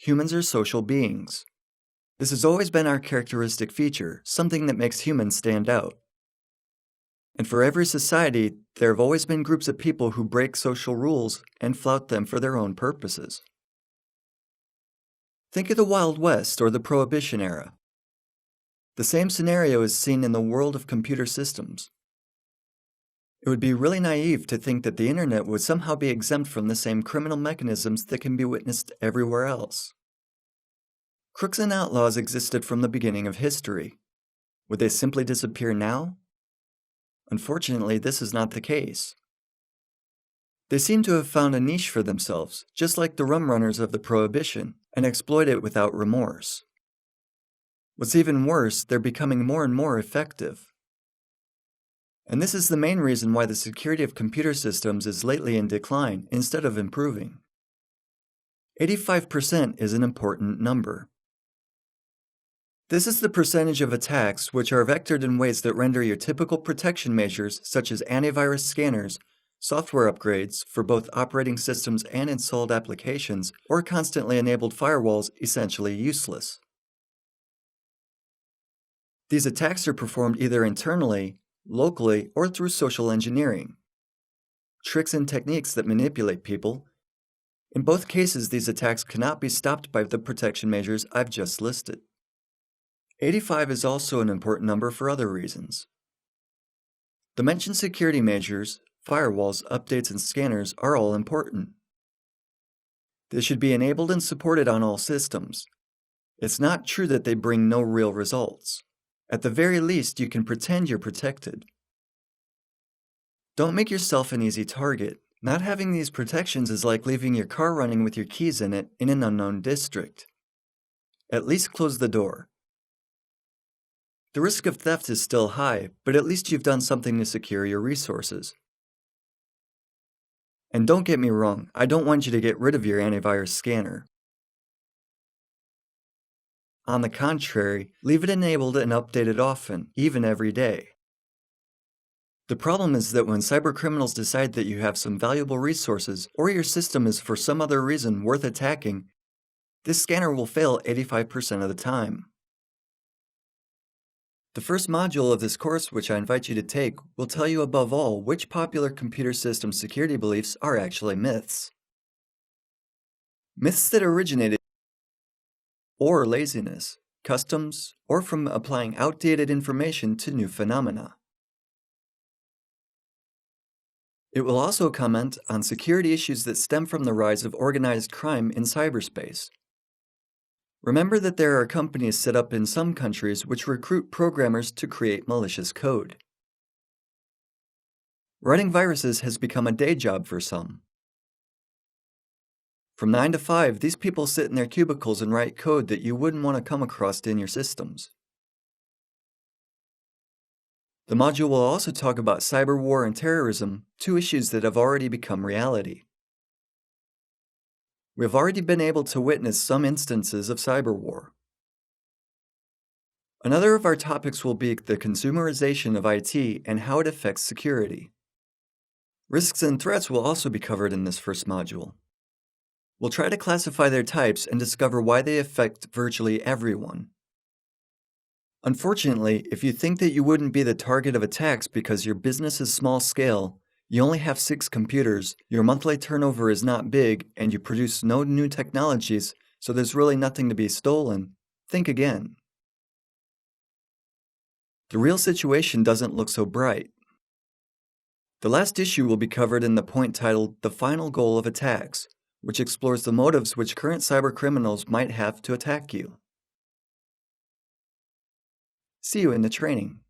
Humans are social beings. This has always been our characteristic feature, something that makes humans stand out. And for every society, there have always been groups of people who break social rules and flout them for their own purposes. Think of the Wild West or the Prohibition era. The same scenario is seen in the world of computer systems. It would be really naive to think that the internet would somehow be exempt from the same criminal mechanisms that can be witnessed everywhere else. Crooks and outlaws existed from the beginning of history. Would they simply disappear now? Unfortunately, this is not the case. They seem to have found a niche for themselves, just like the rum runners of the Prohibition, and exploit it without remorse. What's even worse, they're becoming more and more effective. And this is the main reason why the security of computer systems is lately in decline instead of improving. 85% is an important number. This is the percentage of attacks which are vectored in ways that render your typical protection measures, such as antivirus scanners, software upgrades for both operating systems and installed applications, or constantly enabled firewalls, essentially useless. These attacks are performed either internally, locally, or through social engineering. Tricks and techniques that manipulate people. In both cases, these attacks cannot be stopped by the protection measures I've just listed. 85 is also an important number for other reasons. The mentioned security measures, firewalls, updates, and scanners are all important. They should be enabled and supported on all systems. It's not true that they bring no real results. At the very least, you can pretend you're protected. Don't make yourself an easy target. Not having these protections is like leaving your car running with your keys in it in an unknown district. At least close the door. The risk of theft is still high, but at least you've done something to secure your resources. And don't get me wrong, I don't want you to get rid of your antivirus scanner. On the contrary, leave it enabled and updated often, even every day. The problem is that when cybercriminals decide that you have some valuable resources or your system is for some other reason worth attacking, this scanner will fail 85% of the time. The first module of this course, which I invite you to take, will tell you above all which popular computer system security beliefs are actually myths. Myths that originated or laziness, customs, or from applying outdated information to new phenomena. It will also comment on security issues that stem from the rise of organized crime in cyberspace. Remember that there are companies set up in some countries which recruit programmers to create malicious code. Writing viruses has become a day job for some. From 9 to 5, these people sit in their cubicles and write code that you wouldn't want to come across in your systems. The module will also talk about cyber war and terrorism, two issues that have already become reality. We have already been able to witness some instances of cyber war. Another of our topics will be the consumerization of IT and how it affects security. Risks and threats will also be covered in this first module. We'll try to classify their types and discover why they affect virtually everyone. Unfortunately, if you think that you wouldn't be the target of attacks because your business is small scale, you only have 6 computers, your monthly turnover is not big, and you produce no new technologies, so there's really nothing to be stolen, think again. The real situation doesn't look so bright. The last issue will be covered in the point titled The Final Goal of Attacks, which explores the motives which current cybercriminals might have to attack you. See you in the training.